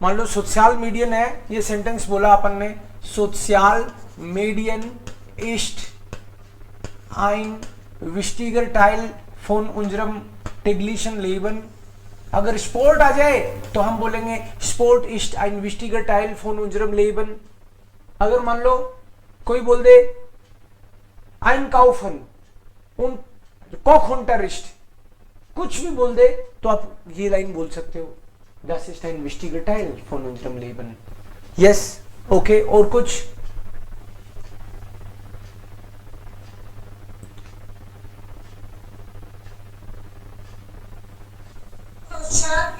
मान लो social median है, ये सेंटेंस बोला अपन ने, social median ist ein wichtiger Teil von unserem täglichen Leben। अगर स्पोर्ट आ जाए तो हम बोलेंगे sport ist ein wichtiger Teil von unserem Leben। अगर मान लो कोई बोल दे einkaufen und Kochunterricht, कुछ भी बोल दे तो आप ये लाइन बोल सकते हो, das ist ein wichtiger Teil von unserem Leben। Yes, okay, और कुछ? Sozial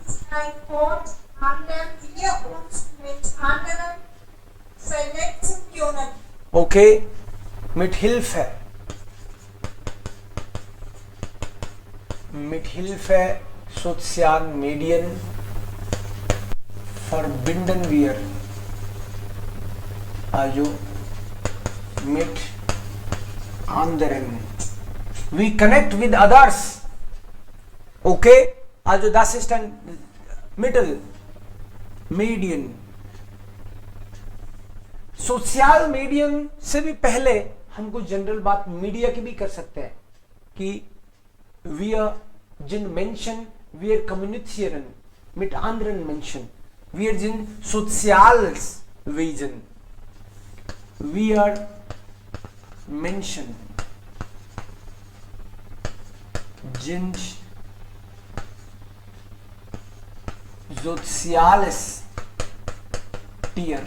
ist ein Ort, an dem wir uns mit anderen vernetzen können। Okay, mit Hilfe sozialen Medien verbinden wir, also mit anderen, we connect with others। okay, also das ist ein Mittel, Medien। Social medium से भी पहले हम कुछ general बात media की भी कर सकते हैं कि wir sind Menschen, wir kommunizieren mit anderen Menschen, wir sind soziales Wesen, wir Menschen sind soziales Tier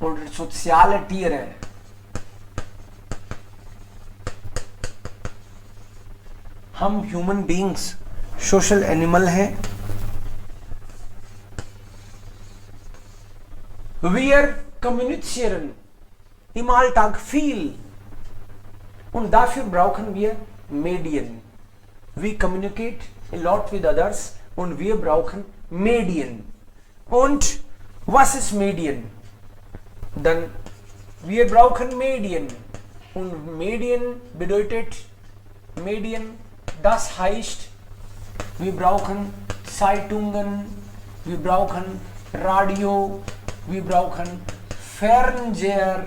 और सोशल टीयर है। हम ह्यूमन बीइंग्स सोशल एनिमल हैं। Wir kommunizieren im Alltag viel und dafür brauchen wir Medien। We communicate a lot with others und wir brauchen Medien। Und was ist Medien? Dann wir brauchen Medien und Medien bedeutet Medien, das heißt wir brauchen Zeitungen, wir brauchen Radio, wir brauchen Fernseher,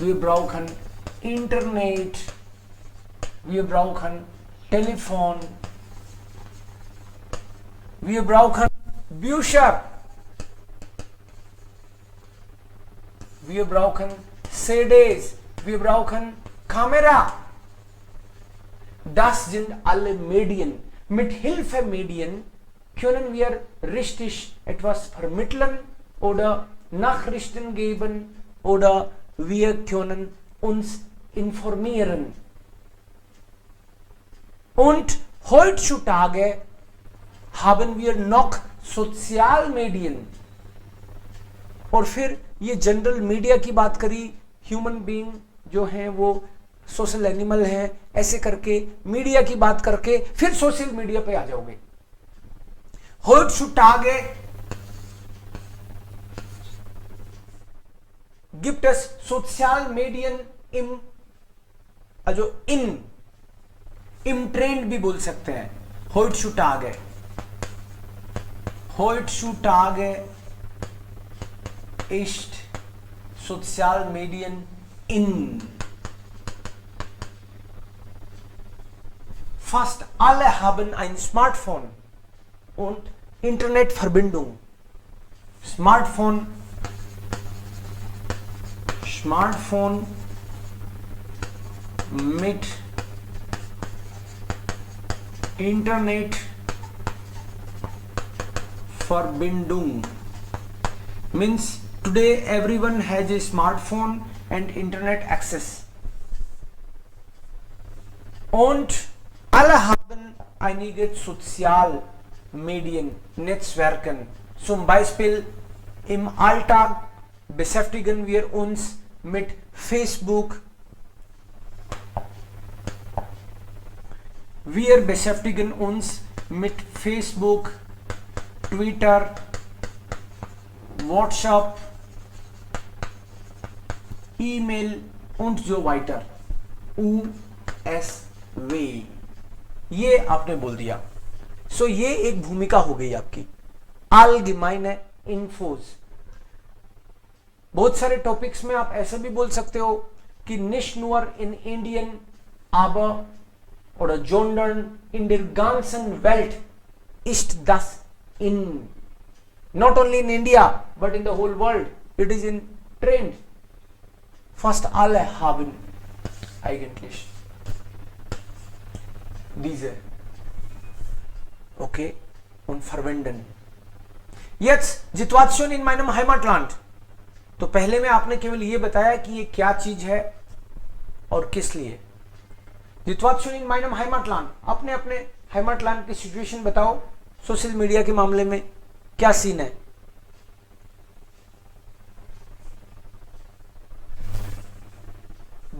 wir brauchen Internet, wir brauchen Telefon, wir brauchen Bücher, wir brauchen CDs, wir brauchen Kamera। Das sind alle Medien। Mit Hilfe Medien können wir richtig etwas vermitteln oder Nachrichten geben oder wir können uns informieren। Und heutzutage haben wir noch Sozialmedien। और फिर ये general media की बात करी, human being जो हैं वो social animal हैं, ऐसे करके मीडिया की बात करके फिर सोशल मीडिया पे आ जाओगे। Heutzutage gibt es Sozialmedien im, also im Trend भी बोल सकते हैं। Heutzutage ist Sozialmedien in। Fast alle haben ein Smartphone und Internetverbindung। Smartphone mit Internetverbindung means today everyone has a smartphone and internet access। Und alle haben einige Sozialmedien-Netzwerken। Zum Beispiel im Alltag beschäftigen wir uns mit Facebook, Twitter, WhatsApp, E-Mail und so weiter। USB ये आपने बोल दिया। सो ये एक भूमिका हो गई आपकी। allgemeine Infos। बहुत सारे टॉपिक्स में आप ऐसे भी बोल सकते हो कि nicht nur in Indien, aber oder sondern in der ganzen Welt ist das in, not only in India but in the whole world it is in trend. Fast alle haben eigentlich diese, okay, und verwenden jetzt Situation in meinem Heimatland। तो पहले में आपने केवल ये बताया कि ये क्या चीज है और किस लिए। Situation in meinem Heimatland, अपने अपने Heimatland की सिचुएशन बताओ, सोशल मीडिया के मामले में क्या सीन है।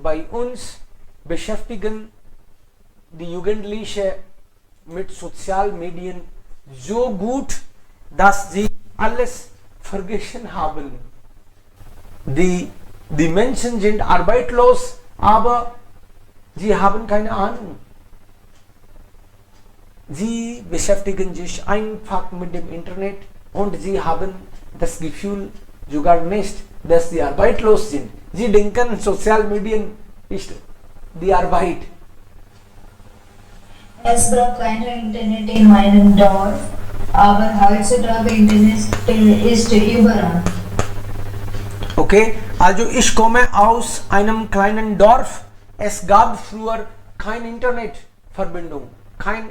Bei uns beschäftigen die Jugendliche mit Sozialmedien so gut, dass sie alles vergessen haben. Die Menschen sind arbeitslos, aber sie haben keine Ahnung. Sie beschäftigen sich einfach mit dem Internet und sie haben das Gefühl sogar nicht, dass sie arbeitslos sind. Sie denken, Sozialmedien ist die Arbeit. Es braucht keine Internet in meinem Dorf, aber heutzutage Internet ist überall. Okay, also ich komme aus einem kleinen Dorf. Es gab früher kein Internetverbindung, keine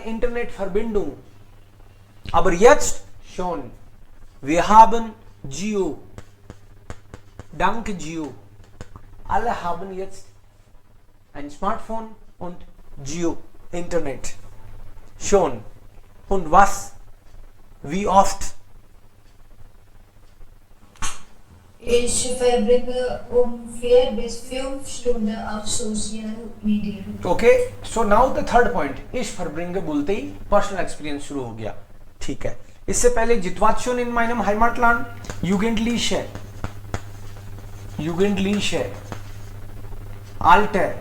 Internetverbindung. Aber jetzt schon. Wir haben Jio. Dank Jio. Alle haben jetzt ein Smartphone und Jio Internet. Schon. Und was? Wie oft? Ich verbringe 4 bis 5 Stunden auf Social Media. Okay, so now the third point. Ich verbringe बोलते ही personal experience शुरू हो गया। ठीक है, इससे पहले Situation in meinem Heimatland, Jugendliche, Alter,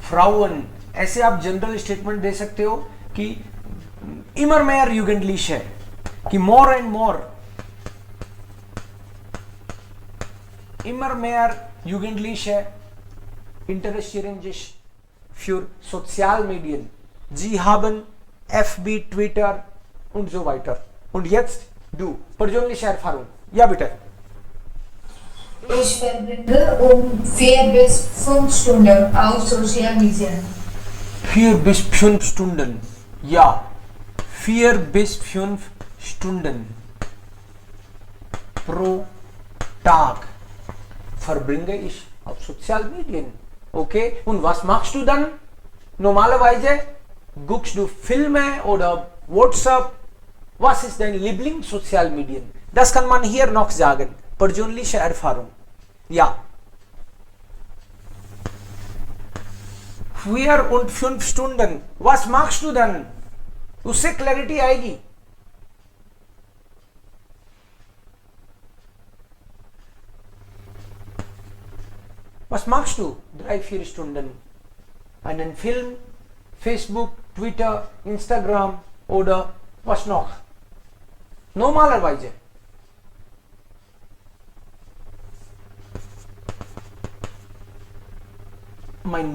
Frauen, ऐसे आप जनरल स्टेटमेंट दे सकते हो कि immer mehr Jugendliche, कि more and more, immer mehr Jugendliche interessieren sich für Sozialmedien. Sie haben FB, Twitter und so weiter. Und jetzt du, persönliche Erfahrung. Ja, bitte. Ich verbringe 4 bis 5 Stunden auf Social Media. 4 bis 5 Stunden. Ja, 4 bis 5 Stunden pro Tag verbringe ich auf Sozialmedien. Okay, und was machst du dann? Normalerweise guckst du Filme oder WhatsApp. Was ist dein Lieblingssozialmedien? Das kann man hier noch sagen. Persönliche Erfahrung. Ja. 4 und 5 Stunden. Was machst du dann? उससे clarity आएगी। Was machst du? 3-4 Stunden. Einen Film, Facebook, Twitter, Instagram oder was noch? Normalerweise. Mein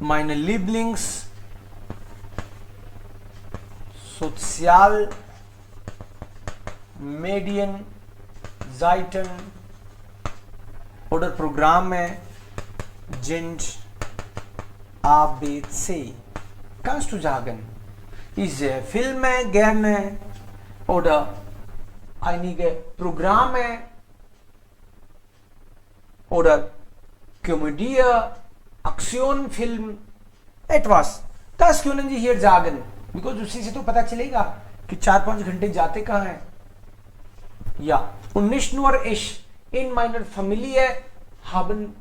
meine Lieblings Sozialmedienseiten oder Programme sind ABC. Kannst du sagen? Ich sehe Filme gerne oder einige Programme oder Komödie, Aktionfilm, etwas. Das können Sie hier sagen, because उसी से तो पता चलेगा कि 4-5 घंटे जाते कहाँ हैं। Ja, und nicht nur ich, in meiner Familie haben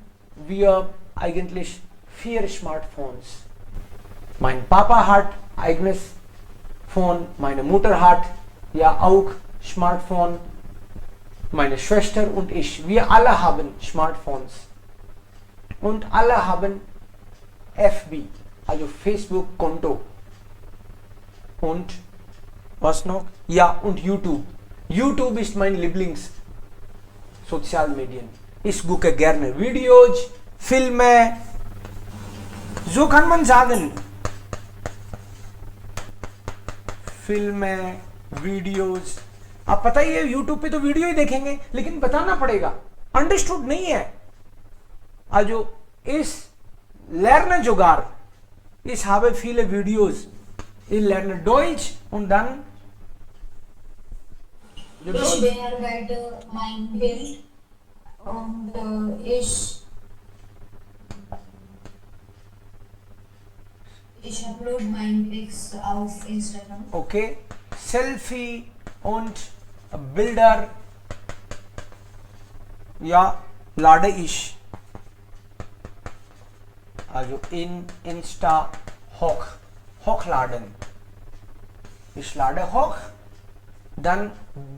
wir eigentlich 4 Smartphones. Mein Papa hat eigenes Phone, meine Mutter hat ja auch Smartphone Meine Schwester und ich, wir alle haben Smartphones und alle haben FB, also Facebook-Konto und was noch? Ja, und YouTube. YouTube ist mein Lieblings-Sozialmedien. Ich gucke gerne Videos, Filme, so kann man sagen. फिल्में, videos, आप पता ही है YouTube पे तो video ही देखेंगे, लेकिन बताना पड़ेगा, अंडरस्टूड नहीं है। Also ich lerne sogar, ich habe viele Videos, ich lerne Deutsch und dann Ich bearbeite mein Bild und ich upload mein Pics auf Instagram. okay, Selfie und Bilder, ja, lade ich also in Insta hochladen. Ich lade hoch, dann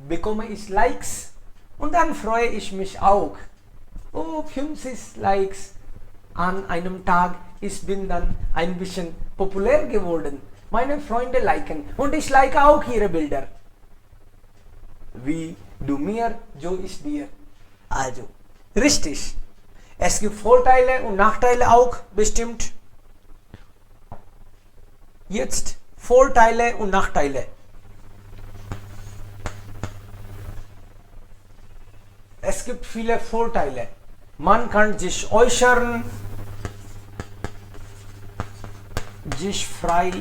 bekomme ich Likes und dann freue ich mich auch. Oh, 50 Likes an einem Tag. Ich bin dann ein bisschen populär geworden. Meine Freunde liken und ich like auch ihre Bilder. Wie du mir, so ich dir. Also, richtig. Es gibt Vorteile und Nachteile auch, bestimmt. Jetzt Vorteile und Nachteile. Es gibt viele Vorteile. Man kann sich äußern, sich frei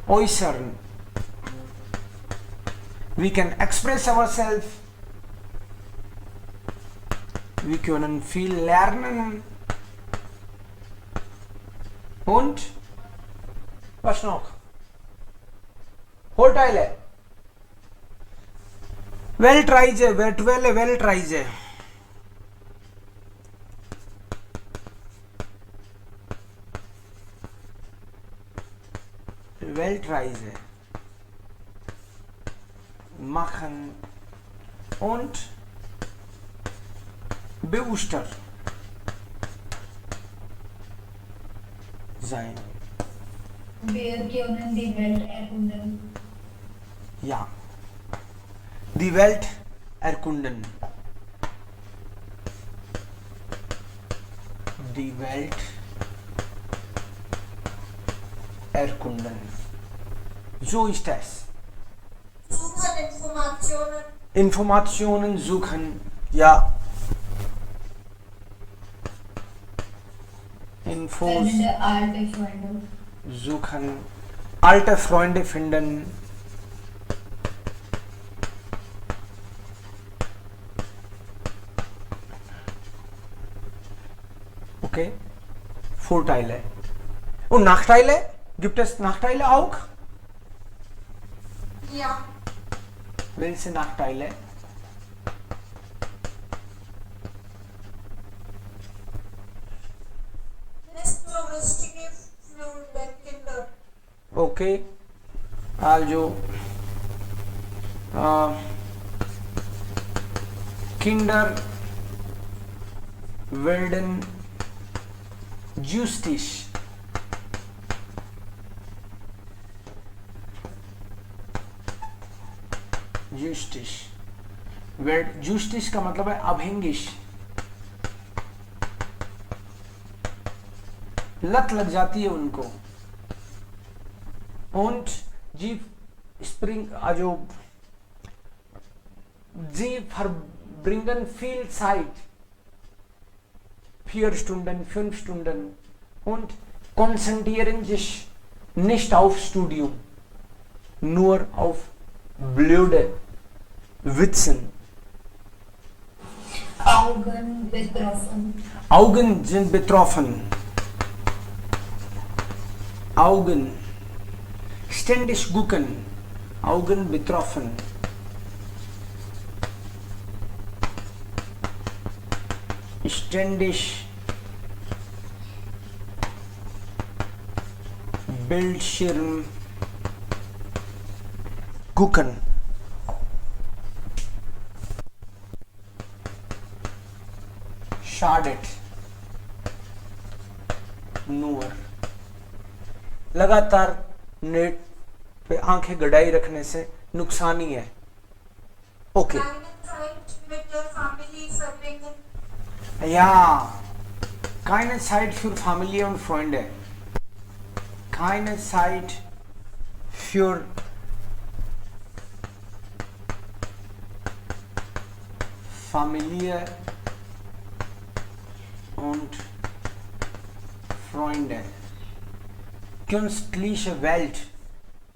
äußern. We can express ourselves. Wir können viel lernen. Und was noch? Vorteile. Weltreise, virtuelle Weltreise. Weltreise machen und bewusster sein. Wir können die Welt erkunden. Ja, die Welt erkunden. Die Welt erkunden. So ist es. Suchen Informationen. Informationen suchen, ja. Infos Finde alte Freunde. suchen, alte Freunde finden. Okay, Vorteile. Und Nachteile? Gibt es Nachteile auch? Ja. Welche Nachteile? Nicht so richtige für Kinder. Okay, also Kinder werden justice justice का मतलब है अभेंगिश, लत लग जाती है उनको। Und sie verbringen viel Zeit, 4 Stunden, 5 Stunden und konzentrieren sich nicht auf Studium, nur auf blöde Witzen. Augen betroffen. Augen sind betroffen. Augen. Ständig gucken. Augen betroffen. Ständig Bildschirm gucken. schadet nur। लगातार net पे आंखें गड़ाई रखने से नुकसान ही है। Okay Keine Zeit mit der Familie verbringen. Ja, keine Zeit für Familie und Freunde. Keine Zeit für Familie und Freunde. Künstliche Welt,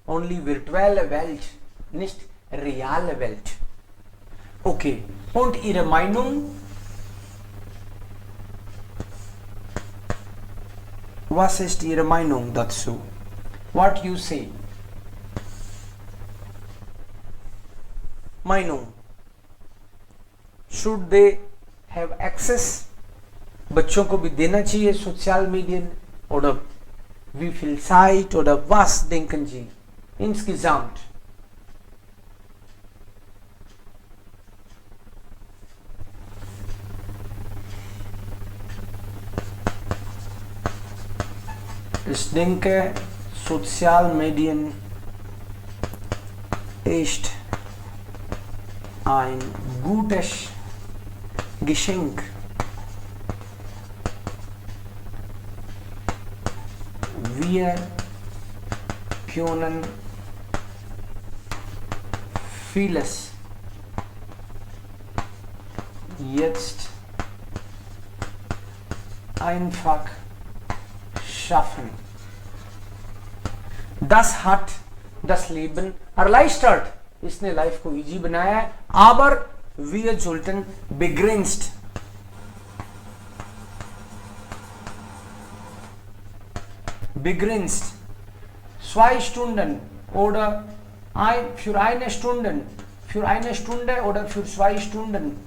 only virtuelle Welt, nicht reale Welt. Okay, und Ihre Meinung? Was ist Ihre Meinung dazu? What you say? Meinung. Should they have access? बच्चों को भी देना चाहिए sozial Medien oder wie viel Zeit oder was denken Sie insgesamt? Ich denke, Sozialmedien ist ein gutes Geschenk. Wir können vieles jetzt einfach schaffen. Das hat das Leben erleichtert. इसने life को easy बनाया है, aber wir sollten begrenzt begrenzt 2 Stunden oder für eine Stunde oder für 2 Stunden,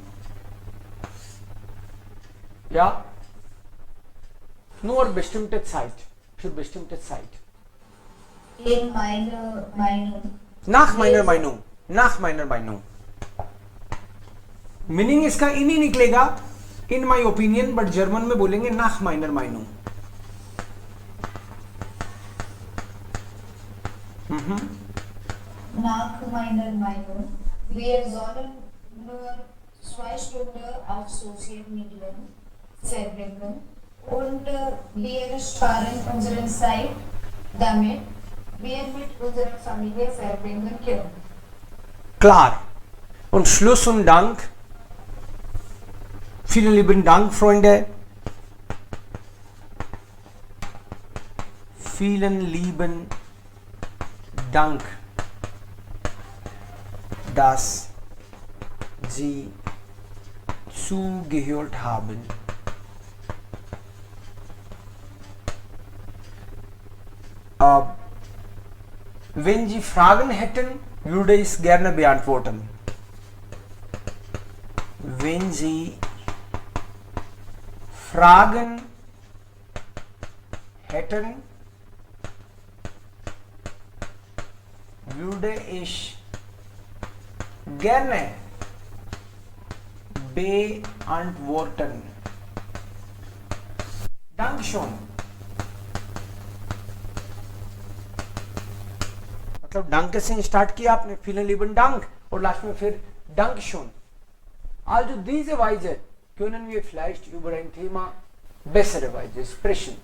ja, nur bestimmte Zeit, für bestimmte Zeit. In meiner Meinung. nach meiner Meinung meaning इसका इन ही निकलेगा, इन my opinion, but German में बोलेंगे nach meiner Meinung। Nach meiner Meinung, wir sollen nur 2 Stunden auf Social Media verbringen und wir sparen unsere Zeit, damit wir mit unserer Familie verbringen können. Klar. Und Schluss und Dank. Vielen lieben Dank, Freunde. Vielen lieben Dank, dass Sie zugehört haben. Wenn Sie Fragen hätten, würde ich es gerne beantworten. Wenn Sie Fragen hätten, würde ich gerne beantworten. Dankeschön. मतलब danke से start किया आपने, vielen lieben Dank और last में फिर Dankeschön. Also diese Weise können wir vielleicht über ein Thema bessere Weise sprechen.